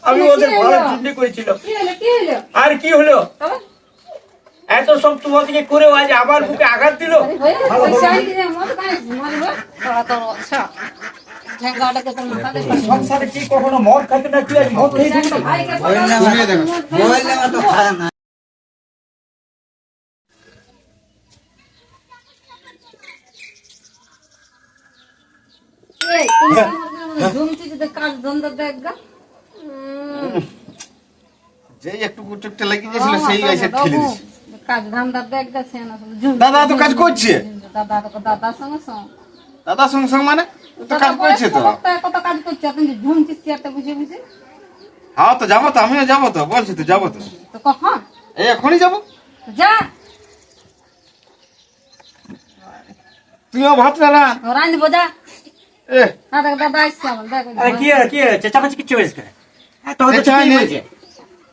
আমি ওদের ভালো চিন্তা করেছিলাম। আর কি হলো? এত সব তোমার দিকে করে আজ আবার বুকে আঘাত দিল। সংসারে কি কখনো মদ খাইতে না? কি মদ খেয়ে যেই একটু কুটুকটা লেগে গেছিল সেই এসে ঠেলে দিছে। কাজ ধান্দা দেখ গেছে না। দাদা তো কাজ করছে। দাদার সঙ্গে সঙ্গে দাদা সঙ্গে সঙ্গে মানে তো কাজ করছে তো। কত কাজ করছে আপনি ঝুমছিস চেয়ারটা বুঝে বুঝে। হ্যাঁ তো যাবো তো, আমিও যাবো তো, বলছি তো যাবো তো। তো কখন? এই এখনই যাবো। যা তুইও ভাত রান্না। রানি বোঝা। এ দাদা আসছে আমার দেখ। আরে কি কি চেঁচামেচি কিচ্ছু হয়েছে? এত হতে চাই বলছে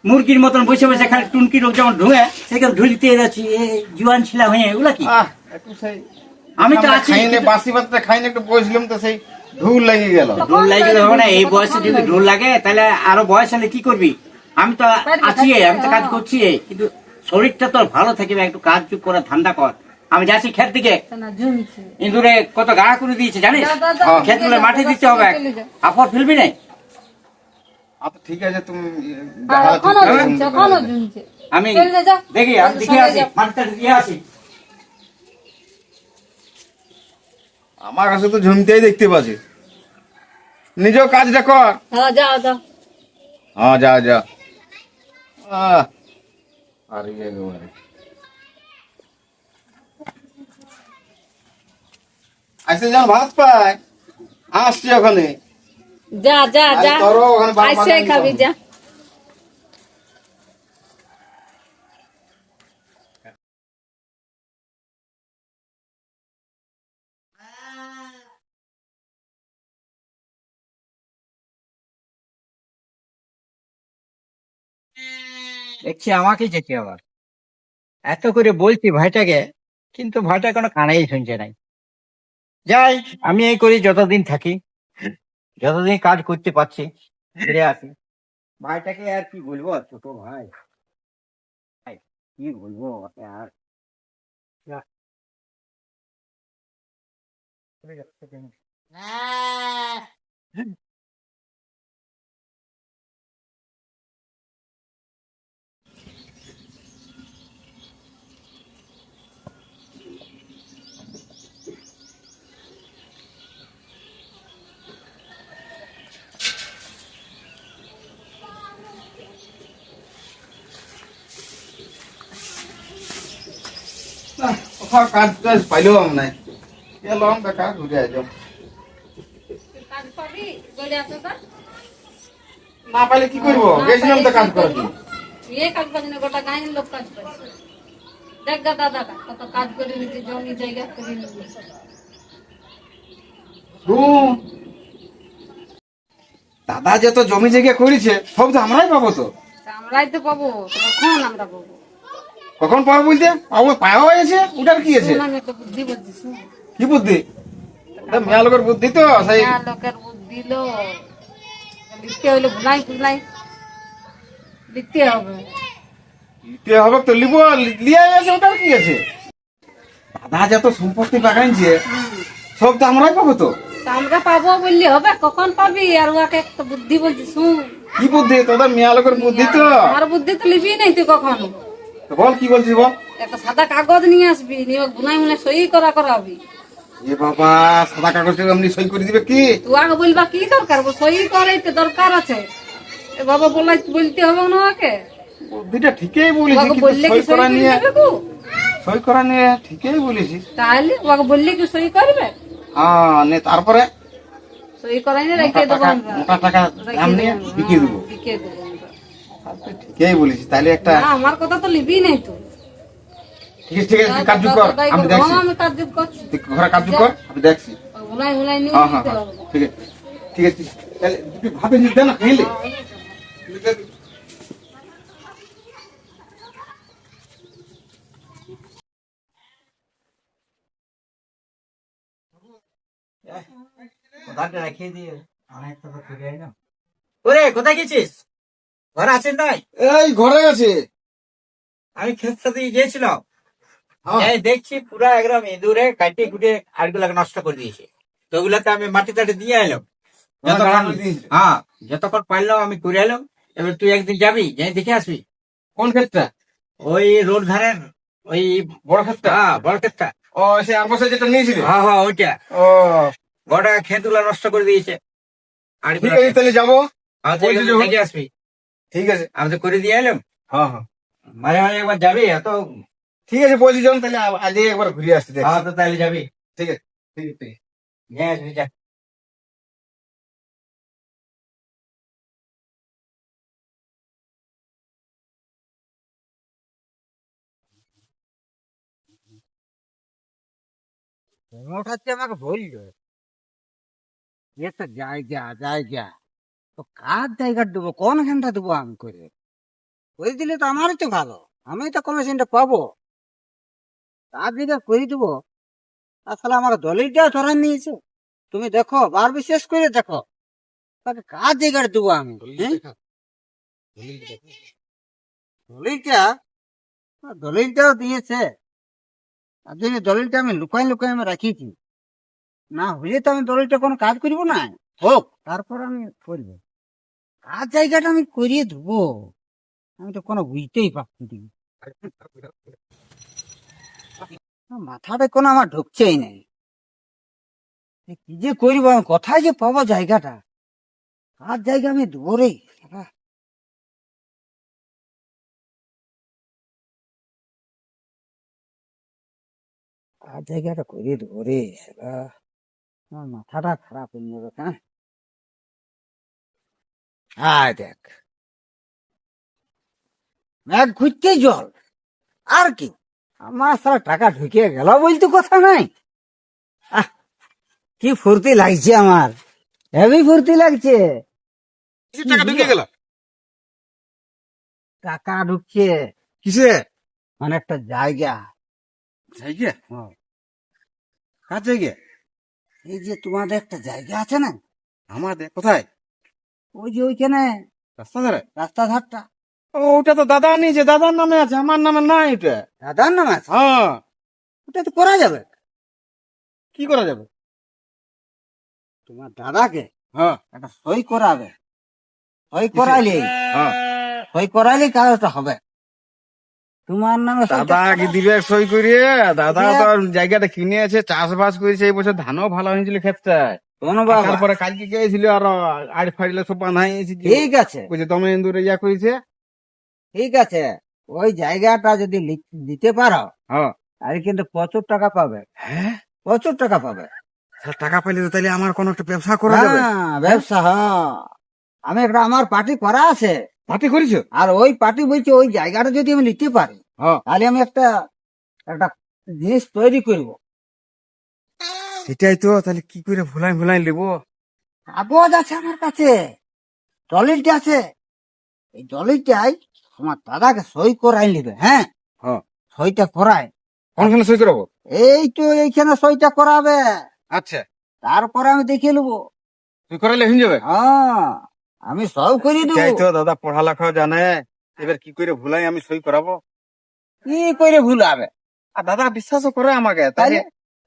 মুরগির মতন বসে বসে খালি টুনকি রোগ যেমন ঢুঁয়ে সেখানে ঝুলিতে যাচ্ছি জুয়ান ছিলা হয়ে এগুলা কি? একটু সেই আমি তো আছি খাইনে বাসি ভাতটা খাইনে একটু বসলাম তো সেই ঢুল লেগে গেল। ঢোল লাগে হবে না? এই বয়সে যদি ঢোল লাগে তাহলে আরো বয়স হলে কি করবি? আমি তো আছি, আমি তো কাজ করছি, কিন্তু শরীরটা তো ভালো থাকবে। একটু কাজ চুপ করে ঠান্ডা কর। আমি যাচ্ছি ক্ষেত দিকে। ইঁদুরে কত গাড়া করে দিয়েছে জানিস? ক্ষেত গুলো মাঠে দিতে হবে, আপর ফেলবি নাই। আচ্ছা ঠিক আছে, তুমি আমি দেখি, আমি দেখে আসি, মাঠটা দিয়ে আসি। আমার কাছে তো ঝুমতেই দেখতে পাচ্ছি। নিজেও কাজটা কর। হ্যাঁ যা যা। আর একেবারে আইসে যেন ভাত পায়। আসছি ওখানে। যা যা যা তোরও ওখানে আইসে খাবি যা। দেখছি আমাকে যেতে আবার এত করে বলছি ভাইটাকে, কিন্তু ভাইটা কোনো কানেই শুনছে নাই। যাই, আমি এই করি যতদিন থাকি, যতদিন কাজ করতে পারছি ফিরে আসি। ভাইটাকে আর কি বলবো, ছোট ভাই, ভাই, কি বলবো ওকে আর। কোথাও কাজ টাজ পাইলেও আমি নাই। এলাম দেখা ঘুরে আসো। কাজ পাবি গড়ে আসো তো। না পাইলে কি করবো? গেছিলাম তো কাজ করার জন্য। কাজ পাবি না, গোটা গাঁয়ের লোক কাজ পাবে। দেখ গা দাদা কত কাজ করে নিতে জমি জায়গা করে নিতে। দাদা যত জমি জায়গা করেছে সব তো আমরাই পাবো তো। আমরাই তো পাবো, কখন আমরা পাবো? কখন পাবো বলতে? পাবো, পাওয়া হয়েছে, ওটার কি আছে? আমি একটা বুদ্ধি বলছি, শুন। কি বুদ্ধি? মেয়া লোকের বুদ্ধি তো সেই। লোকের বুদ্ধি লো লিখতে হইলে ভুলাই ভুলাই লিখতে হবে। লিখতে হবে তো, লিবো, লিয়ে আছে, ওটার কি আছে? দাদা যত সম্পত্তি বাগাইছে সব তো আমরাই পাবো তো। তা আমরা পাবো বললি হবে? কখন পাবি? আর ওকে একটা বুদ্ধি বলছি, শুন। কি বুদ্ধি? তোদের মেয়া লোকের বুদ্ধি তো। আমার বুদ্ধি তো লিবি নাই তুই কখনো। তো বল কি বলছিস বল। একটা সাদা কাগজ নিয়ে আসবি, নিয়ে বুনাই মুনাই সই করাবি। এ বাবা, সাদা কাগজে এমনি সই করে দিবে কি? তুই আগে বলবা কি দরকার, সই করাইতে দরকার আছে। এ বাবা বলতে হবে না ওকে। বুদ্ধিটা ঠিকই বলেছি, ওকে কিন্তু বললে কি সই করা নিয়ে, দেবে? সই করা নিয়ে ঠিকই বলেছিস। তাহলে ওকে বললে কি সই করবে? হ্যাঁ, নে তারপরে সই করাই না রেখে দেবো আমরা। মোটা টাকা দাম নিয়ে বিকিয়ে দেবো। বিকে দেবো আমরা। ঠিকই বলেছিস, তাহলে একটা। না, আমার কথা তো লিবি নাই তুই। ঠিক আছে, ঠিক আছে, তুই কাজ কর, আমি দেখছি। আমি কাজ করছি। তুই ঘরে কাজ কর, আমি দেখছি। বুনাই মুনাই নিয়ে হ্যাঁ হ্যাঁ দিতে হ্যাঁ, হবে। ঠিক আছে, ঠিক আছে। তাহলে দুটি ভাবে নিতে না খাইলে। কোথাটা রেখে দিয়ে অনেক কথা ফিরে আইলাম। ওরে কোথায় গেছিস? ঘরে আছেন নাই? এই ঘরে আছে। আমি ক্ষেতটা দিয়ে গিয়েছিলাম, হ্যাঁ। এই দেখছি পুরা একদম ইঁদুরে কাটি কুটে আড়গুলাকে নষ্ট করে দিয়েছে। তো ওগুলাতে আমি মাটি টাটি দিয়ে এলাম। যতক্ষণ হ্যাঁ যতক্ষণ পারলাম আমি করে এলাম। এবার তুই একদিন যাবি, যাই দেখে আসবি। কোন ক্ষেতটা? ওই রোড ধারের ওই বড় ক্ষেতটা? হ্যাঁ বড় ক্ষেতটা। ও সে আর বছর যেটা নিয়েছিলে? হ্যাঁ হ্যাঁ ওইটা। ও গোটা ক্ষেতগুলা নষ্ট করে দিয়েছে। ঠিক আছে, তাহলে যাবো। বলছি যখন। দেখে আসবি। ঠিক আছে। আমি তো করে দিয়ে এলাম। হ্যাঁ হ্যাঁ মাঝে মাঝে একবার যাবি এত। ঠিক আছে, বলছি যখন তাহলে আজ একবার ঘুরে আসতে দেখ। হ্যাঁ তো তাহলে যাবি। ঠিক আছে ঠিক আছে ঠিক আছে। হ্যাঁ যা। হচ্ছে আমাকে বললো এ তো জায়গা জায়গা, তো কার জায়গা দেবো, কোনখানটা দেবো আমি করে দিলে তো আমারই তো ভালো, আমি তো কমিশনটা পাবো। তার জায়গা করে দেবো, তাহলে আমার দলিলটা ধরে নিয়েছে। তুমি দেখো, বার বিশেষ করে দেখো তাকে কার জায়গাটা দেবো আমি। হ্যাঁ? দলিলটা দলিলটাও দিয়েছে, তার জন্য দলিলটা আমি লুকাই লুকাই আমি রাখিছি। না হলে তো আমি দলিলটা কোনো কাজ করবো না, হোক তারপর আমি করবো। কার জায়গাটা আমি করিয়ে দেবো, আমি তো কোনো বুঝতেই পারছি না। মাথাটা কোনো আমার ঢুকছেই নাই, কি যে করবো, আমি কোথায় যে পাবো জায়গাটা, কার জায়গা আমি দেবো রে। কার জায়গাটা করিয়ে দেবো রে, আমার মাথাটা খারাপ হয়ে যাবে। হ্যাঁ আয় দেখ, এক ঘুরতেই জল, আর কি আমার সারা টাকা ঢুকিয়ে গেল বলতে কথা নাই। আহ, কি ফুর্তি লাগছে আমার, হেভি ফুর্তি লাগছে। কিসের টাকা ঢুকে গেল? টাকা ঢুকছে কিসে? মানে একটা জায়গা। জায়গা? হ্যাঁ। কার জায়গা? এই যে তোমাদের একটা জায়গা আছে না, আমাদের কোথায়? ওই যে ওইখানে রাস্তা ধারে? রাস্তা ধারটা। ও ওটা তো দাদা নিয়েছে, দাদার নামে আছে, আমার নামে নাই এটা। দাদার নাম আছে, হ্যাঁ। ওটা তো করা যাবে। কি করা যাবে? তোমার দাদাকে হ্যাঁ একটা সই করাবে, সই করাইলে হ্যাঁ। সই করাইলে কাগজটা হবে তোমার নামে। সইটা দাদা কি দিবে সই করিয়ে? দাদা দিবে। তো আর জায়গাটা কিনে আছে, চাষবাস করেছে, এই বছর ধানও ভালো হয়েছিল ক্ষেতটা। শোনো বাবা, তারপরে কালকে গিয়েছিল আর আড় ফাড়িলে সব বাঁধা হয়েছে। ঠিক আছে বলছে তুমি ইন্দুরে ইয়া করেছে। ঠিক আছে, ওই জায়গাটা যদি দিতে পারো হ্যাঁ। তাহলে কিন্তু প্রচুর টাকা পাবে, হ্যাঁ প্রচুর টাকা পাবে। টাকা পাইলে তো তাহলে আমার কোনো একটা ব্যবসা করা যাবে। হ্যাঁ ব্যবসা, হ্যাঁ আমি একটা আমার পার্টি করা আছে, পার্টি করেছো? আর ওই পার্টি বলছে ওই জায়গাটা যদি আমি নিতে পারি হ্যাঁ। তাহলে আমি একটা একটা জিনিস তৈরি করব। সেটাই তো, তাহলে কি করে ভুলাই ভুলাই নেবো? কাগজ আছে আমার কাছে, দলিলটা আছে, এই দলিলটাই আমার দাদাকে সই করাই নিবে। হ্যাঁ হ্যাঁ। সইটা করায়, কোনখানে সই করাবো? এই তো এইখানে সইটা করাবে, আচ্ছা, তারপরে আমি দেখিয়ে নেবো। সই করাইলে হয়ে যাবে। হ্যাঁ আমি সব করে দেবো। সেটাই তো, দাদা পড়ালেখাও জানে, এবার কি করে ভুলাই আমি সই করাবো? কি করে ভুলাবে? আর দাদা বিশ্বাসও করে আমাকে, তাহলে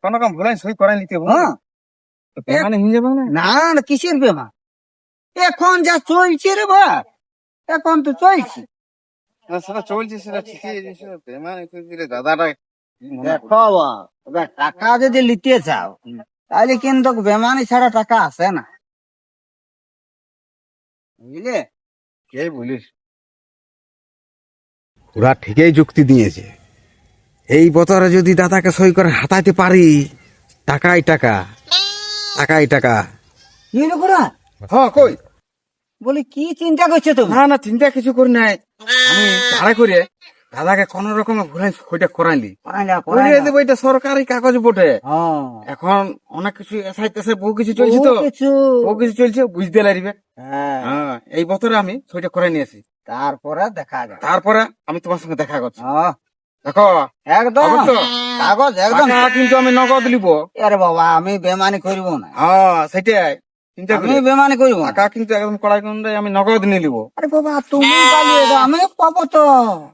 কোন রকম ভুলাই সই করাই নিতে হবে। হ্যাঁ মানে হয়ে যাবে না? না না, কিসের বেমা, এখন যা চলছে রে বা, এখন তো চলছে। সেটা চলছে, সেটা ঠিকই আছে, বেমানি করে দাদাটা দেখো বা, এবার টাকা যদি নিতে চাও তাহলে কিন্তু বেমানি ছাড়া টাকা আসে না, বুঝলে? কে বলিস? ওরা ঠিকই যুক্তি দিয়েছে, এই বছরে যদি দাদাকে সই করে হাতাইতে পারি, টাকাই টাকা, টাকাই টাকা। কি হলো গোরা? হ্যাঁ কই? বলি কি চিন্তা করছো তুমি? না না, চিন্তা কিছু করি নাই, আমি তাড়া করে দাদাকে কোন রকমে ভুলাই সইটা করাইলি। করিয়ে দেবো, এটা সরকারি কাগজ বটে। হ্যাঁ, এখন অনেক কিছু এসআই টেসআই বহু কিছু চলছে, তো কিছু। বহু কিছু চলছে, বুঝতে লাগবে। হ্যাঁ, হ্যাঁ, এই বছরে আমি সইটা করে নিয়েছি, তারপরে দেখা যাবে। তারপরে আমি তোমার সঙ্গে দেখা করছি। হ্যাঁ, দেখো একদম হবে তো? কাগজ একদম। টাকা কিন্তু আমি নগদ লিব। আরে বাবা, আমি বেমানি করবো না। হ্যাঁ সেটাই, চিন্তা আমি করে বেমানি করবো না। টাকা কিন্তু একদম কড়াই করে আমি নগদ নিয়ে নিবো। আরে বাবা তুমি পালিয়ে যাও, আমি পাবো তো।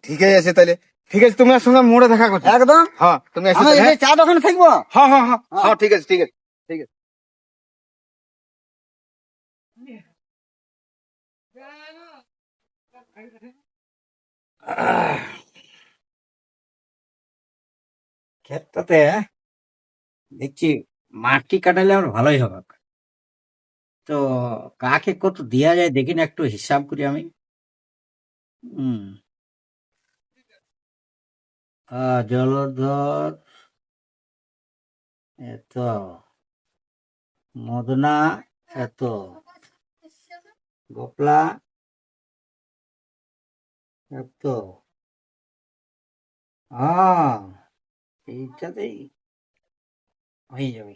ঠিক আছে তাহলে, ঠিক আছে তুমি আর সঙ্গে মোড়ে দেখা করছো। একদম। হ্যাঁ তুমি এসে আমি তাহলে, এই যে হ্যাঁ? চা দোকানে থাকবো। হ্যাঁ হ্যাঁ হ্যাঁ হ্যাঁ ঠিক আছে ঠিক আছে ঠিক আছে। ক্ষেতটাতে দেখছি মাটি কাটালে আমার ভালোই হবে। তো কাকে কত দেয়া যায় দেখি না, একটু হিসাব করি আমি। হুম। জলধর এত, মদনা এত, গোপলা এত। এইটাতেই হয়ে যাবে।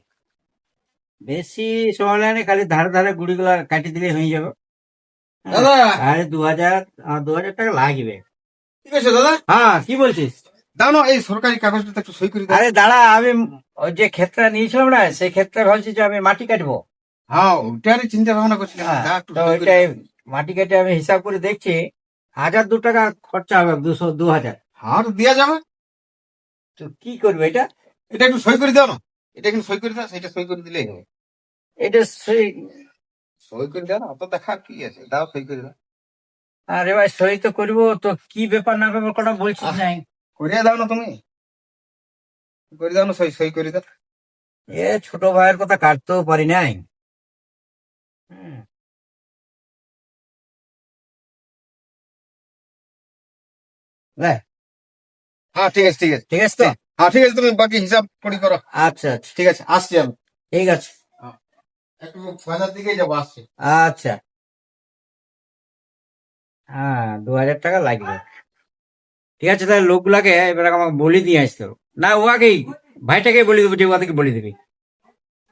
বেশি সময় লাগে না, খালি ধারে ধারে গুড়িগুলা কাটি দিলে হয়ে যাবে। দাদা আরে 2000 টাকা লাগবে। ঠিক আছে দাদা, হ্যাঁ, কি বলছিস? দাও না এই সরকারি কাগজটা একটু সই করে দাও। আরে দাঁড়া, আমি ওই যে ক্ষেতটা নিয়েছিলাম না, সেই ক্ষেত্রে ভাবছি যে আমি মাটি কাটবো। হ্যাঁ ওইটারই চিন্তা ভাবনা করছিলাম। হ্যাঁ, দাও একটু তো সই করে ওইটাই দাও। মাটি কেটে আমি হিসাব করে দেখছি 1002 টাকা খরচা হবে, 2000। হ্যাঁ তো দেওয়া যাবে। তো কি করবে এটা? এটা একটু সই করে দাও না, এটা কিন্তু সই করে দাও, সেটা সই করে দিলেই হবে। এটা সই? সই করে দাও না, অত দেখার কি আছে, দাও সই করে দাও। আরে ভাই, সই তো করবো, তো কি ব্যাপার না ব্যাপার কোনো বলছিস নাই। করে দাও না তুমি, করে দাও না, সই সই করে দাও। এ ছোট ভাইয়ের কথা কাটতেও পারি নাই। হুম। লে, হ্যাঁ ঠিক আছে ঠিক আছে। ঠিক আছে তো? হ্যাঁ ঠিক আছে, তুমি বাকি হিসাব করি করো। আচ্ছা আচ্ছা, ঠিক আছে আসছি আমি। ঠিক আছে। একটু বাজার দিকে যাবো, আসছি। আচ্ছা, হ্যাঁ, 2000 টাকা লাগবে। ঠিক আছে, তাহলে লোকগুলাকে এবার আমাকে বলে দিয়ে আসতে হবে। না, ও আগেই ভাইটাকে বলে দেবো, যে ওদেরকে বলে দিবি।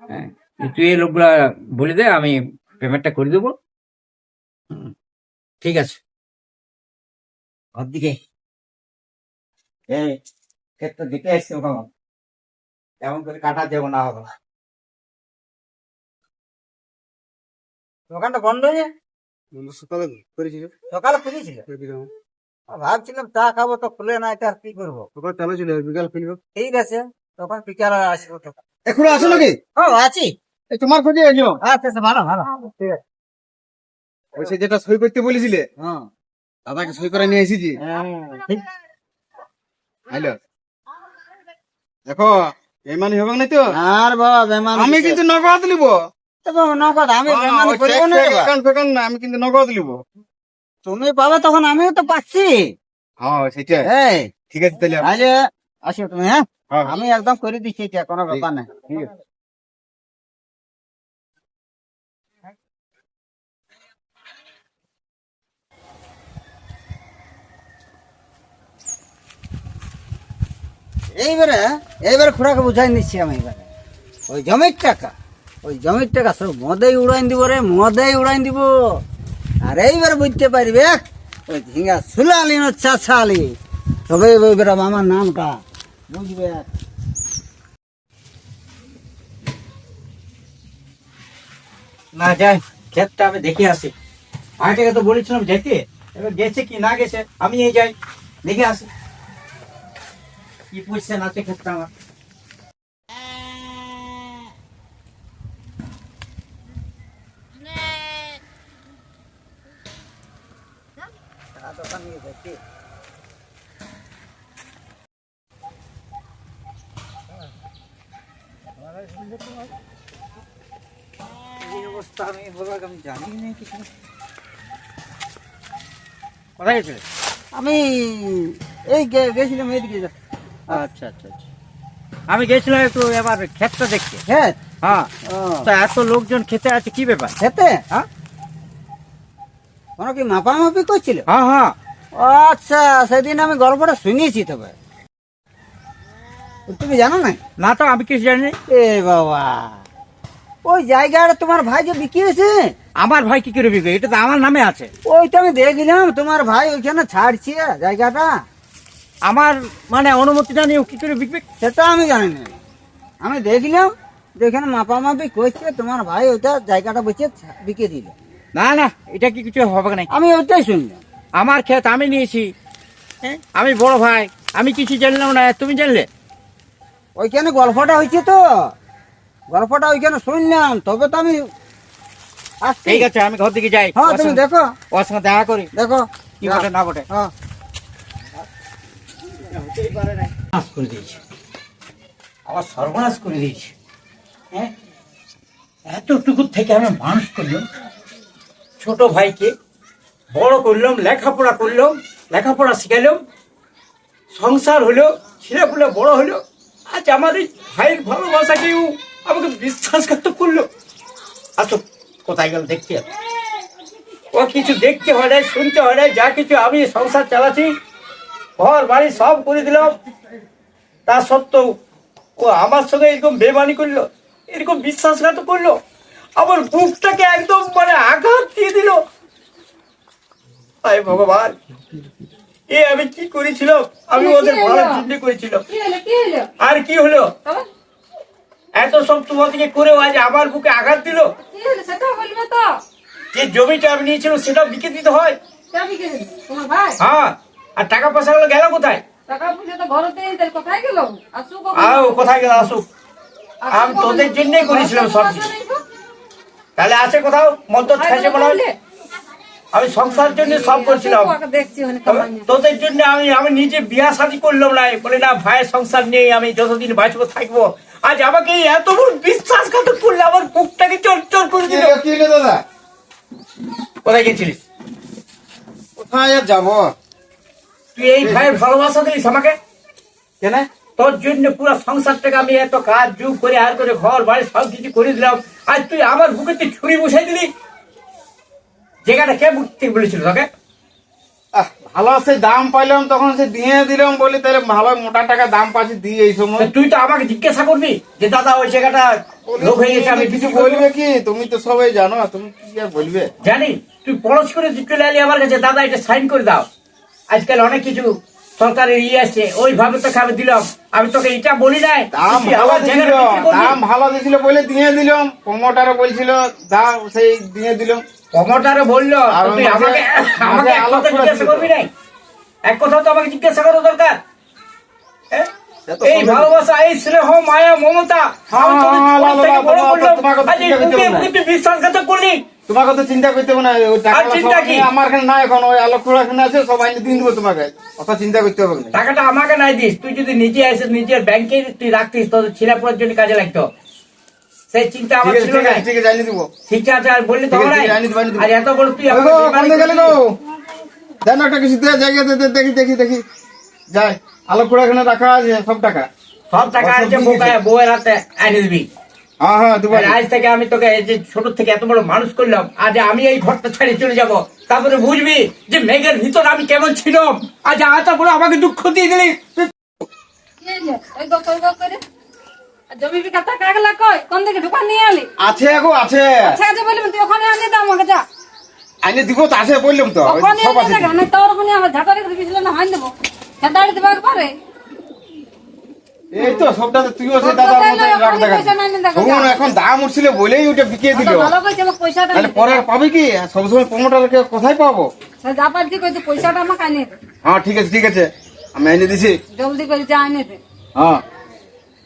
হ্যাঁ, তুই এই লোকগুলা বলে দে, আমি পেমেন্টটা করে দেবো। হুম, ঠিক আছে। ওর দিকে এই ক্ষেতটা দিতে আসছে, ওখানে কেমন করে কাটা যাবো না হবে। দোকানটা বন্ধ হয়ে সকালে করেছিল, সকালে খুলেছিল। ভাবছিলাম চা খাবো, তো খুলে নাই, তার কি করবো। সকাল চালু ছিল, বিকাল ফিরবো। ঠিক আছে, তখন বিকালে আসবো তখন। এখনো আসো নাকি? ও আছি। এই তোমার খোঁজে এলো। আচ্ছা আচ্ছা, ভালো ভালো, ঠিক আছে। ওই সে যেটা সই করতে বলেছিলে, হ্যাঁ দাদাকে সই করে নিয়ে এসেছি। ঠিক। হ্যালো, দেখো বেমানি হবে না তো। আর বাবা বেমান, আমি কিন্তু নগদ নিব। নগদ আমি বেমানি করবো না এবার। আমি কিন্তু নগদ নিব। তুমি পাবে তখন আমিও তো পাচ্ছি। হ্যাঁ সেটা এই ঠিক আছে তাহলে। আজ আসো তুমি, হ্যাঁ হ্যাঁ, আমি একদম করে দিচ্ছি, এটা কোনো ব্যাপার নাই। ঠিক আছে। এইবারে খুড়াকে বুঝাই নিচ্ছি আমি। এবারে ওই জমির টাকা সব মদেই উড়াই দিব রে, মদেই উড়াই দিব। আর এইবার বুঝতে পারবে ওই ঝিঙ্গা সুলালি না চাচালি, তবে ওইবার আমার নামটা বুঝবে। না, যাই ক্ষেতটা আমি দেখে আসি। ভাইটাকে তো বলেছিলাম যেতে, এবার গেছে কি না গেছে, আমি এই যাই দেখে আসি কি পজিশন আছে ক্ষেতটা আমার। এই অবস্থা আমি বলবো, আমি জানি না কিছু। কোথায় গেছিলে? আমি এই গেছিলাম এইদিকে। আচ্ছা আচ্ছা আচ্ছা, আমি গেছিলাম একটু এবার ক্ষেতটা দেখতে। হ্যাঁ হ্যাঁ, তা এত লোকজন খেতে আছে, কি ব্যাপার? খেতে হ্যাঁ কোনো কি মাপামাপি করছিল? হ্যাঁ হ্যাঁ, ও আচ্ছা, সেদিন আমি গল্পটা শুনিয়েছি। তবে তুমি জানো না? না তো আমি কিছু জানি না। এ বাবা, ওই জায়গাটা তোমার ভাই যে বিক্রি হয়েছে, আমার ভাই কি করে বিক্রি? এটা তো আমার নামে আছে। ওইটা আমি দেখলাম, তোমার ভাই ওইখানে ছাড়ছে জায়গাটা। আমার মানে অনুমতি না নিয়ে ও কি করে বিকবে? সেটা আমি জানি না, আমি দেখলাম যেখানে মাপামাপি করছে তোমার ভাই ওটা জায়গাটা বেঁচে বিকে দিল। না না, এটা কি কিছু হবে না। আমি ওইটাই শুনলাম। আমার ক্ষেত আমি নিয়েছি, হ্যাঁ, আমি বড় ভাই, আমি কিছু জানলাম না, তুমি জানলে? ওইখানে গল্পটা হয়েছে তো, গল্পটা ওইখানে শুনলাম, তবে তো আমি আসছি। ঠিক আছে, আমি ঘর দিকে যাই। হ্যাঁ তুমি দেখো, ওর সঙ্গে দেখা করি, দেখো কি বটে না বটে। হ্যাঁ সর্বনাশ করে দিয়েছে, আবার সর্বনাশ করে দিয়েছে। হ্যাঁ, এতটুকু থেকে আমি মানুষ করলাম, ছোট ভাইকে বড় করলাম, লেখাপড়া করলাম, লেখাপড়া শিখাইলাম, সংসার হলো, ছেলেপুলে বড় হলো। আজ আমার এই ভাইয়ের ভালোবাসাকেও আমাকে বিশ্বাসঘাতক করলো। আসো, কোথায় গেল দেখতে হবে। ও কিছু দেখতে হয় নাই, শুনতে হয় নাই, যা কিছু আমি সংসার চালাচ্ছি, ঘর বাড়ি সব করে দিলাম, তা সত্ত্বেও ও আমার সঙ্গে এরকম বেমানি করলো, এরকম বিশ্বাসঘাতক করলো, আমার বুকটাকে একদম মানে আঘাত দিয়ে দিল। হায় ভগবান, এ আমি কি করেছিলাম? আমি ওদের ভালো চিন্তা করেছিলাম, কি হলো কি হলো আর কি হলো? তবে এত সব তোমার দিকে করেও আজ আমার বুকে আঘাত দিল। কি হলো সেটা বলবে তো। যে জমিটা আমি নিয়েছিলাম সেটা বিকে দিতে হয়। কেমন কি হলো? তোমার ভাই হ্যাঁ, আর টাকা পয়সা গুলো গেল কোথায়? টাকা পয়সা তো ঘরে দিয়ে দিতে, কোথায় গেল? আসুক আও, কোথায় গেল? আসুক, আমি তোদের জন্যই করেছিলাম সব কিছু। তাহলে আছে কোথাও? মদ্য খাইছে মনে হয়। আমি সংসারের জন্য সব করছিলাম, দেখছি ওখানে কামাই না। তোদের জন্য। আমি নিজে বিয়া শাদী করলাম না, বলে না ভাইয়ের সংসার নেই, আমি যতদিন বাঁচবো থাকবো। আজ আমাকে এত বড় বিশ্বাসঘাতক করলে, আমার বুকটাকে চরচর করে দিল। কি হলো দাদা? কোথায় গেছিলিস? কোথায় আর যাবো? তুই এই ভাইয়ের ভালোবাসা দিলিস আমাকে? কেন? তোর জন্য পুরো সংসারটাকে আমি এত কাজ যুগ করে আর করে ঘর বাড়ি সব কিছু করে দিলাম, আজ তুই আমার বুকে তুই ছুরি বসাই দিলি। জায়গাটা কে বুক থেকে বলেছিল তোকে? ভালো সে দাম পাইলাম তখন সে দিয়ে দিলাম, বলি তাহলে ভালো মোটা টাকা দাম পাচ্ছি দিয়ে এই সময়। তা তুই তো আমাকে জিজ্ঞাসা করবি যে দাদা ওই জায়গাটা লোক হয়ে গেছে, আমি কিছু কিছু বলবে কি? তুমি তো সবাই জানো, তুমি কি আর বলবে? জানি। তুই পড়স করে চলে এলি আমার কাছে, দাদা এটা সাইন করে দাও। আজকাল অনেক কিছু সরকারের আছে, ওইভাবে তোকে আমি দিলাম। আমি তোকে এটা বলি নাই দাম তুই ভালো আমার দিছিল, জায়গাটা বিক্রি করবি। দাম ভালো দিছিল বলে দিয়ে দিলাম। প্রমোটারও বলছিল দাও, সেই দিয়ে দিলাম। কমটারে বললো, আর তো তুই মাঝে- আমাকে মাঝে এক আলাপ কথা করে জিজ্ঞাসা দিল। করবি নাই? এক কথা তো আমাকে জিজ্ঞাসা করা দরকার। হ্যাঁ? সে তো এই সবাই- ভালোবাসা, এই স্নেহ, মায়া, মমতা, আমি তোদের হ্যাঁ, ছোট থেকে বড় করলাম, তোমার কথা আজ এই চিন্তা করতে বুকে হবে না। বুকে তুই বিশ্বাসঘাতক করলি। তোমার কথা চিন্তা করতে হবে না, ওই আর টাকাটা চিন্তা সব কি? আমার এখানে না, এখন ওই আলোক খোলা এখানে আছে, সব আইনে দিয়ে দেবো তোমাকে, অত চিন্তা করতে হবে না। টাকাটা আমাকে নাই দিস, তুই যদি নিজে এসে নিজের ব্যাংকে তুই রাখতিস, তোদের ছেলেপুলের জন্য কাজে লাগতো। সেই চিন্তা আমার ঠিক আছে ছিল ঠিক না। আছে ঠিক আছে, জানিয়ে দেবো। ঠিক আছে, আর বললি তো ঠিক আছে, হবে ঠিক আছে, না। আনি দেবো, আনি দেবো। আর এত বড় তুই ওই আমাকে গো, বেইমানি কোন গেলে গো? করছিস। দেন একটা কিছু দেওয়ার জায়গা দেখি দেখি দেখি যাই। আলোক খোলা এখানে রাখা আছে সব টাকা। সব টাকা সব আছে দিয়ে দিয়েছে। বউয়ের হাতে এনে দিবি। হ্যাঁ হ্যাঁ দেবো। আর আজ থেকে আমি তোকে এই যে ছোট থেকে এত বড় মানুষ করলাম, আজ আমি এই ঘরটা ছেড়ে চলে যাব, তারপরে বুঝবি যে মেঘের ভিতর আমি কেমন ছিলাম। আজ এত বড় আমাকে দুঃখ দিয়ে দিলি। কি হলো? ওই গো কই গো করে আর জমি বিঘা টাকা গেলা কই? কোন দিকে দোকান নিয়ে আলি? আছে গো, আছে। আচ্ছা আচ্ছা বলবি, তুই ওখানে আনিয়ে দাও আমাকে, যা আইনে দিব তো, আছে বললাম তো, ওই ওখানে সব আনিয়ে আছে। দেখা না তোর ওখানে আমার ঝাঁটারে করে দিয়েছিল না, হান দেবো ঝাঁটারে দেবো একবারে। এই তো সবটা তো তুইও সে সব দাদার কথা মতোই নয়, রাখ ওখানে দেখা। পয়সা নাই না দেখা শুনুন, যায়। এখন দাম উঠছিল বলেই ওটা বিকিয়ে দিল। ভালো কইছে, আমাকে পয়সাটা তাহলে আনিয়ে পরে দে। আর পাবে কি? সবসময় প্রমোটারকে কোথায় পাবো? যা পারছি কইছে পয়সাটা আমাকে আনিয়ে দে, হ্যাঁ ঠিক আছে ঠিক আছে, আমি এনে দিছি। জলদি করে যা আনিয়ে দে। হ্যাঁ,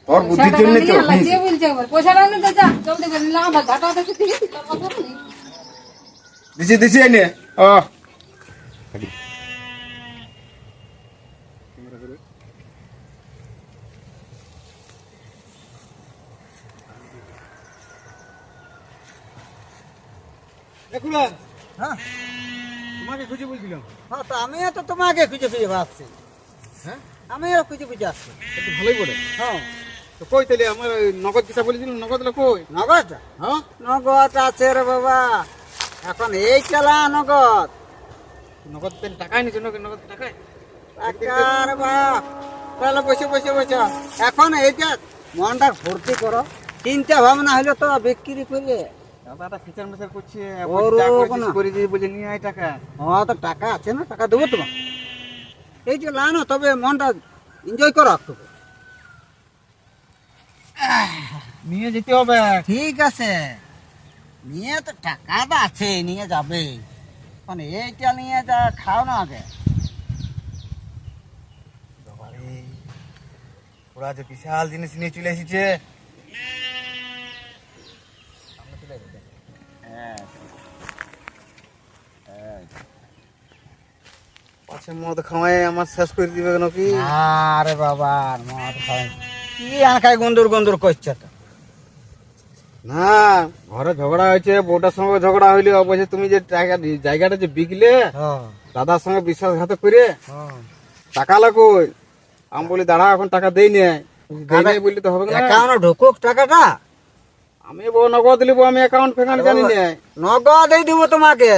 তোর বুদ্ধির পয়সাটা জন্য আনিয়ে তো আলা, যে বলছে একবার পয়সাটা আনিয়ে দে, যা জলদি করে নিলাম। আমার ঝাঁটাটা থেকে দিয়েছি, তোর কথা নেই। দিছি দিছি এনে। ও হ্যাঁ তোমাকে খুঁজে বলছিলাম। হ্যাঁ, তো আমিও তো তোমাকে খুঁজে খুঁজে ভাবছি। হ্যাঁ, আমিও খুঁজে খুঁজে আসছি। একটু ভালোই বলে। হ্যাঁ, তো কই তাহলে আমার ওই নগদ যেটা বলেছিলাম, নগদ কই? নগদ? হ্যাঁ, নগদ আছে রে বাবা, এখন এই চালা নগদ। নগদ তাহলে টাকাই নিচ্ছে, নগদ টাকায়। টাকার বাপ, তাহলে বসে বসে বসে এখন এই যে মনটা ভর্তি করো, চিন্তা ভাবনা হইলো তো বিক্রি করে। দাদাটা ফিচার মেচার করছে, ওরও যা করেছিস কোনো- করে দিয়ে বলে নিয়ে আয় টাকা। হ্যাঁ, তো টাকা আছে না, টাকা দেবো তোমার। এই যে লানো, তবে মনটা এনজয় করো একটু। নিয়ে যেতে হবে। ঠিক আছে, নিয়ে তো টাকা তো আছে, নিয়ে যাবে, মানে এইটা নিয়ে যা খাও না আগে। বাবারে, ওরা যে বিশাল জিনিস নিয়ে চলে এসেছে। পাছে মদ খাওয়াই আমার শেষ করে দিবে নাকি? আরে বাবা, মদ খাই কি আর খাই, গন্ধুর গন্ধুর করছে তো। না, ঘরে ঝগড়া হয়েছে, বউটার সঙ্গে ঝগড়া হইলে অবশ্যই তুমি যে জায়গাটা যে বিকলে দাদার সঙ্গে বিশ্বাসঘাতক করে টাকা লাগোই, আমি বলি দাঁড়া এখন টাকা দেই নে, বললি তো হবে না। অ্যাকাউন্টে ঢুকুক টাকাটা, আমি বউ নগদ লিব, আমি অ্যাকাউন্ট ফেকাউন্ট জানি না। নগদ এই দিব তোমাকে।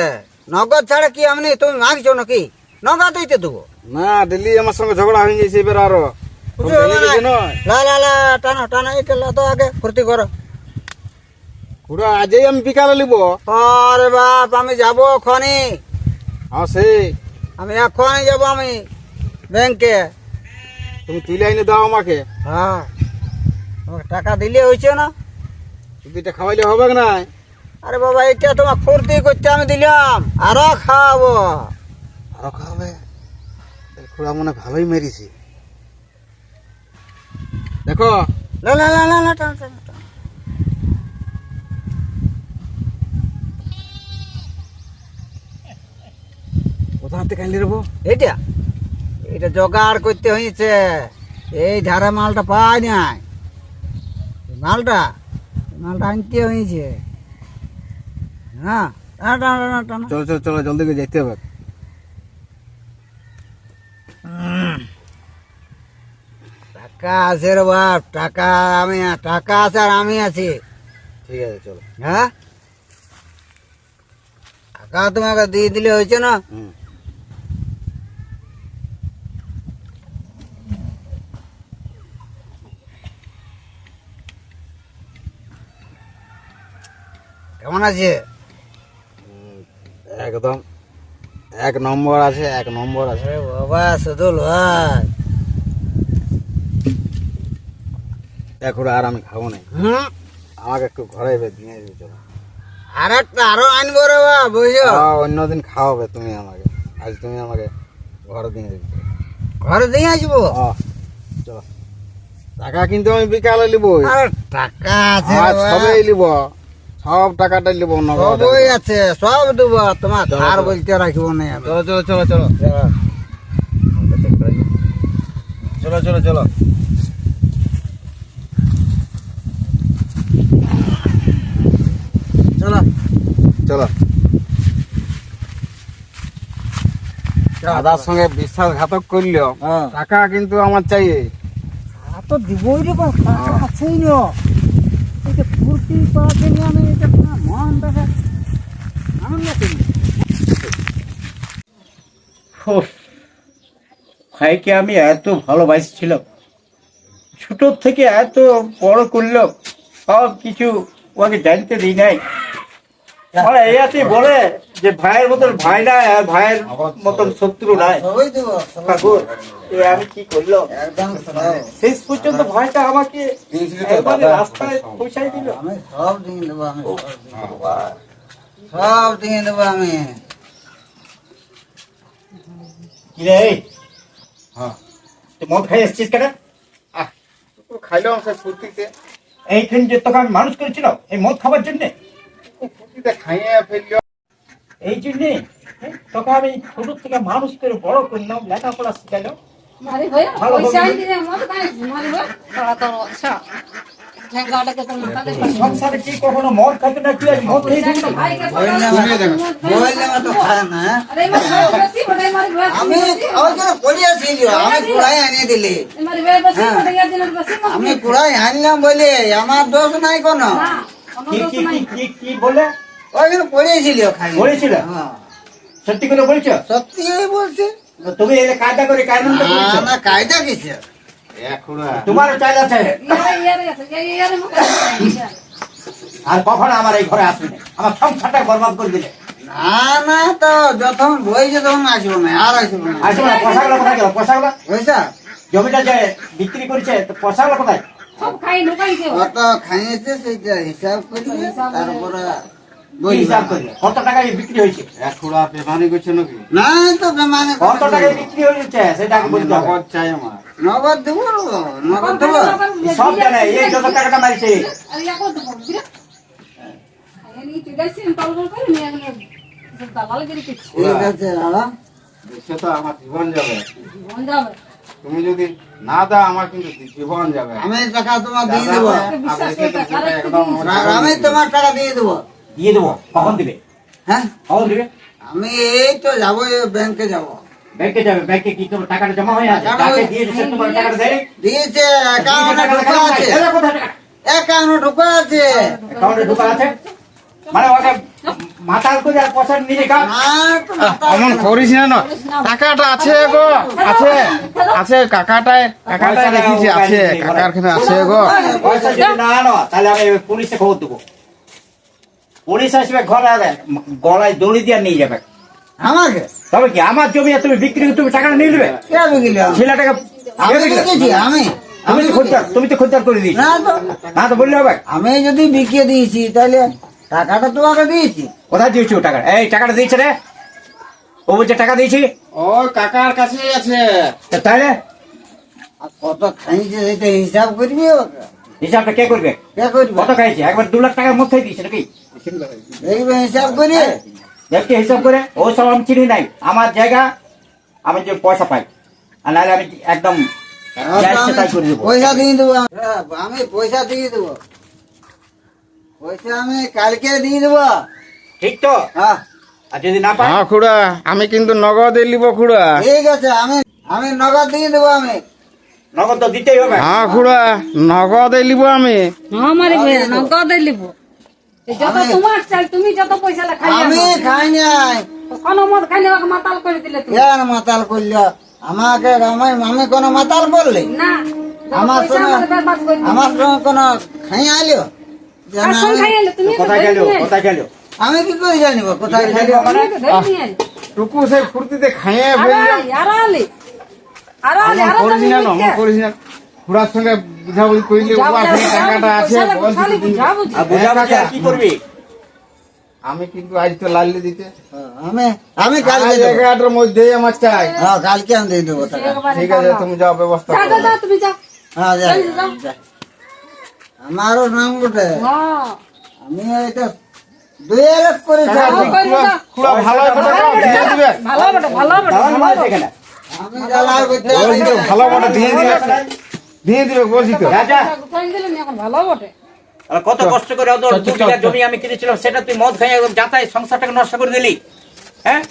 নগদ ছাড়া কি আমি তুমি মাগছো নাকি? নগদ দিতে দেবো। না, ডেলি আমার সঙ্গে ঝগড়া হয়ে যাচ্ছে এবার আরো। লা লা লা, টানো টানো, এটা তো আগে ফুর্তি করো। পুরো আজই আমি বিকালে লিব। আরে বাপ, আমি যাবো খনি, সেই আমি এখনই যাবো আমি ব্যাংকে। তুমি তুলে আইনে দাও আমাকে। হ্যাঁ, তোমাকে টাকা দিলে হয়েছে না? দুইটা খাওয়াইলে হবে না? আরে বাবা, এটা তোমার ফুর্তি করতে আমি দিলাম, আরো খাওয়াবো। আরো খাওয়াবে? খুড়া মনে ভালোই মেরিছি। দেখো, লা লা লা লা লা, টানো টানো টানো। কোথা থেকে আনলি রে বউ? এটা এটা জোগাড় করতে হয়েছে, এই ধারে মালটা পাই নাই, মালটা আনতে হয়েছে। হ্যাঁ, টানো টানো টানো টানো। চলো চলো চলো, জলদি করে যাইতে হবে। টাকা আছে রে বাপ, টাকা টাকা আছে আর আমি আছি। ঠিক আছে চলো। হ্যাঁ, টাকা তোমাকে দিয়ে দিলে হয়েছে না? হুম। কেমন আছে? একদম এক নম্বর আছে, এক নম্বর আছে। আরে বাবা, শুধু লয়। এখন আর আমি খাবো না, আমাকে একটু ঘরে দিয়ে দিবে চলো। আর একটা আরো আনবো রে বাবা, বুঝছো? অন্যদিন খাওয়াবে তুমি আমাকে, আজ তুমি আমাকে ঘরে দিয়ে দিবে। ঘরে দিয়ে আসবো। চলো, টাকা কিন্তু আমি বিকালে লিব। আরে টাকা আছে রে বাবা, সবই লিব, সব টাকাটাই লিব। সবই আছে, সব দেবো, তোমার ধার বলতে রাখবো না। চলো চলো চলো চলো চলো চলো চলো। চলো চলো, দাদার সঙ্গে বিশ্বাসঘাতক করলো, টাকা কিন্তু আমার চাই। তো দিবই রে বাবা, টাকা আছেই না। এটা ফুর্তি পাওয়ার জন্য আমি এটা মন টাকা আনন্দ করি। ভাইকে আমি এত ভালোবাসছিলাম, ছোট থেকে এত বড় করলো, সব কিছু ওকে জানতে দিই নাই। মানে এতে বলে যে ভাইয়ের মতন ভাই নাই আর ভাইয়ের মতন শত্রু নাই। সবই দেবো, ঠাকুর, আমি কি করলাম? একদম শেষ পর্যন্ত ভাইটা আমাকে একবারে রাস্তায় পৌঁছাই দিল। আমি সব দিয়ে দেবো, আমি সব দিয়ে দেবো আমি। কি রে, তুই মদ খাই এসছিস কেন? খাইলাম সে ফুর্তিতে, এইখানে যে তোকে আমি মানুষ করেছিল এই মদ খাবার জন্য, ফুর্তিতে খাইয়ে ফেললো। এই জন্যে তোকে আমি ছোট থেকে মানুষ করে বড় করলাম, লেখাপড়া শিখাইলাম। মারি ভাইয়া ভালো পয়সা হবে। দিলে মদ খাই মারি ভাই তোরা তো আচ্ছা ঝাঙ্গাটাকে তো মাথা দে সংসারে কি কখনো মদ খাতে না, তুই আজ মদ খেয়ে দিলি? ভাইকে বললে তো খায় না। আরে মারি বসি বড় মারি ভাই আমি ওই জন্য পড়িয়াছি, আমি কুড়াই আনিয়ে দিলি। মারি ভাই বসি বড় ইয়ার দিন বসি আমি কুড়াই আনলাম বলে আমার দোষ নাই কোনো। না কি কি কি কি কি বলে ওই জন্য পড়িয়েছিল খাই। বলেছিল? সত্যি করে বলছো? সত্যি বলছি। তুমি এলে কায়দা করে কায়দা করছো? না, কায়দা কিসে? তোমারও চাল আছে ইয়ারে আছে ইয়ারে মাথা আর কখনো আমার এই ঘরে আসবে না, আমার সংসারটা বরবাদ করে দিলে। না না, তো যখন বইছে তখন আসবো না, আর আসবো না। আসবে না। পয়সাগুলো কোথায় গেল? পয়সাগুলো পয়সা জমিটা যে বিক্রি করেছে তো পয়সাগুলো কোথায়? সব খাই ঢুকাইছে ও। কত খাইয়েছে সেইটা হিসাব করি তারপরে কি হিসাব করলে কত টাকায় বিক্রি হয়েছে? এক খুড়া পেমানি করছে নাকি? না তো বেমানে কত টাকায় বিক্রি হয়েছে সেটা আগে আমি বলতে হবে। নগদ চাই আমার। নগদ দেবো নগদ দেবো সব জানে এই যত টাকাটা মারিছে। আর ইয়া কত বড় বিরাট আমি চুদাইছি পাউডার করে নিয়ে এখন দালালগিরি করছি ঠিক আছে দাদা সে তো আমার জীবন যাবে। জীবন যাবে তুমি যদি না দাও আমার কিন্তু জীবন যাবে। আমি টাকা তোমার দিয়ে দেবো বিশ্বাস করে টাকা একদম আমি তোমার টাকা দিয়ে দেবো দিয়ে দেবো। কখন দিবে? হ্যাঁ কখন দিবে? আমি এই তো যাবো ব্যাংকে যাবো ব্যাংকে যাবে। ব্যাংকে কি তোমার টাকাটা জমা হয়ে আছে? টাকা যাকে দিয়েছে তোমার টাকাটা দেয়? দিয়েছে অ্যাকাউন্টে ঢোকা আছে এলা কোথায় টাকা? অ্যাকাউন্টে ঢোকা আছে অ্যাকাউন্টে ঢোকা আছে? মানে ওকে মাতাল করে আর পয়সা নিয়ে গা। না তো মাথা অমন করিস না না। টাকাটা আছে গো, আছে আছে কাকাটায় রেখেছি, আছে কাকার খানে আছে গো। পয়সা যদি না আনো তাহলে আমি পুলিশে খবর দেবো। পুলিশ আসবে ঘরে আগে গলায় দড়ি দিয়ে নিয়ে যাবে। আমাকে তবে কি আমার জমি আর তুমি বিক্রি করে তুমি টাকাটা নিয়ে নেবে? কে বিকিল ছেলেটাকে আমি বিকেছি আমি তুমি তো খদ্দার করে দিয়েছো। না তো না তো বললে হবে? আমি যদি বিকিয়ে দিয়েছি তাহলে টাকাটা তোমাকে দিয়েছি কোথায় দিয়েছো টাকা? এই টাকাটা দিয়েছে রে? ও বলছে টাকা দিয়েছি। ও কাকার কাছেই আছে। তাহলে আর কত খাইছে সেটা হিসাব করবি ওকে হিসাবটা কে করবে? কে করবে কত খাইছে? একবার 2 লাখ টাকার মধ্যে দিয়েছে নাকি? দেখবে হিসাব করি দেখতে হিসাব করে ও সব আমি চিনি নাই। আমার জায়গা আমি যে পয়সা পাই, আর নাহলে আমি একদম যা ইচ্ছে তাই করে দেবো। পয়সা দিয়ে দেবো আমি পয়সা দিয়ে দেবো পয়সা আমি কালকে দিয়ে দেবো ঠিক তো? হ্যাঁ আর যদি না পাই? হ্যাঁ খুড়া, আমি কিন্তু নগদে নিব খুড়া। ঠিক আছে আমি নগদ দিয়ে দেবো আমি নগদ তো দিতেই হবে। হ্যাঁ খুড়া, নগদে নিব আমি। আমার নগদ লিব যত তোমার চাই তুমি যত পয়সা খাই আমি খাই নাই কোনো মদ খাইলে ওকে মাতাল করে দিলে তুমি কেন মাতাল করলো আমাকে আমি কোনো মাতাল করলি না আমার পয়সা সঙ্গে আমাদের বরবাদ করে দিলে। আমার সঙ্গে কোনো খাই আইলো যে কার না, সঙ্গে খাই এলে তুমি তো কোথায় গেল? কোথায় গেল? আমি কি করে জানিব কোথায় খাইলো মানে টুকু সেই ফুর্তিতে খাইয়ে আরে আরে আরে আরে করিস না, অমন করিস না। খুড়ার সঙ্গে বুঝাবুঝি করলে বাবা সেই টাকাটা আছে বল দিতে দিবি। আর বুঝাবুঝি আর কি করবি? আমি কিন্তু আজ তো লাল্লি দিতে আমি কালকে আজ দেবো 11টার মধ্যেই আমার চাই। হ্যাঁ কালকে আমি দিয়ে দেবো টাকা ঠিক আছে, তুমি যাও ব্যবস্থা যা করো। যা তুমি যা হ্যাঁ যাই আমারও নাম বটে হ্যাঁ আমি এটা 2,000 করেছি টাকা আমি। খুড়া খুড়া ভালো করে দিয়ে দিবে। ভালো বটে ভালো বটে দালাল মারছে এখানে। আমি জ্বালায় করতে বলছি তো ভালো করে দিয়ে দিবে, দিয়ে দিবে বলছি তো। যা যা। গুছাই দিলেন এখন ভালো বটে আর কত কষ্ট করে ওদের 2 বিঘা জমি আমি কিনেছিলাম, সেটা তুই মদ খাই একদম যাতাই সংসারটাকে নষ্ট করে দিলি। হ্যাঁ,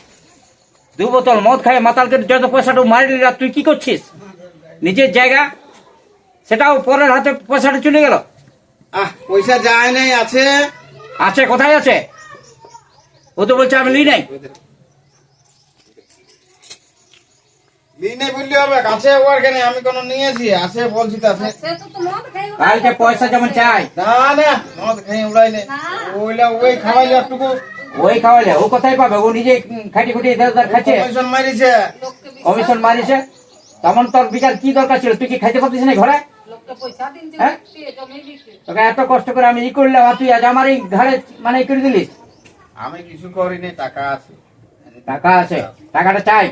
2 বোতল মদ খাই মাতাল করে যত পয়সাটা মারলি, আর তুই কি করছিস? নিজের জায়গা সেটাও পরের হাতে পয়সাটা চলে গেল। পয়সা যায় নাই, আছে। আছে কোথায় আছে? ও তো বলছে আমি লি নাই। লি নাই বললে হবে, কাছে ওর কেন আমি কোনো নিয়েছি, আছে বলছি তো আছে। সে তো মদ খাই কালকে পয়সা যেমন চাই না না, মদ খাই উড়াই নেই। ওই খাওয়াইলে একটুকু ওই খাওয়ালে ও কোথায় পাবে? ও নিজে খাটি খুটি খাচ্ছে, কমিশন মারিছে। লোককে কমিশন মারিছে। তেমন তোর বিচার কি দরকার ছিল? তুই কি খাইতে পারতিস না ঘরে? লোককে পয়সা দিন যে হ্যাঁ? জমি বিক্রি তোকে এত কষ্ট করে আমি ই করলাম, আর তুই আজ আমার এই ঘরে মানে ই করে দিলিস। আমি কিছু করিনি, টাকা আছে। টাকা আছে, টাকাটা চাই।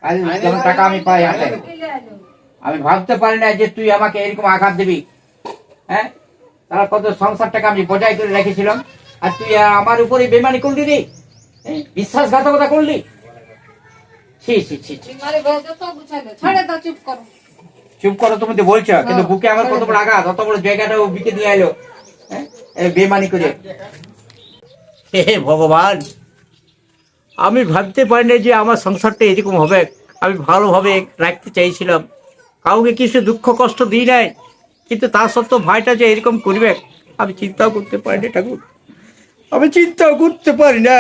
আজ যেমন টাকা আমি পাই হাতে, আমি ভাবতে পারি না যে তুই আমাকে এরকম আঘাত দিবি। হ্যাঁ, তারা কত সংসারটাকে আমি বজায় করে রেখেছিলাম, আর তুই আমার উপরে বেমানি করলি রে, বিশ্বাসঘাতকতা করলি। ছি ছি ছি ছি। বিমারি ভেজ তো গুছাইলে ছাড়ে দাও চুপ করো চুপ করো তুমি তো বলছো, কিন্তু বুকে আমার কত বড় আঘাত, অত বড় জায়গাটাও বিকে দিয়ে এলো। হ্যাঁ, এই বেমানি করে। হে ভগবান, আমি ভাবতে পারিনি যে আমার সংসারটা এরকম হবে। আমি ভালোভাবে রাখতে চাইছিলাম, কাউকে কিছু দুঃখ কষ্ট দিই নাই, কিন্তু তার সত্ত্বেও ভাইটা যে এরকম করবে আমি চিন্তাও করতে পারিনি ঠাকুর। আমি চিন্তাও করতে পারি না।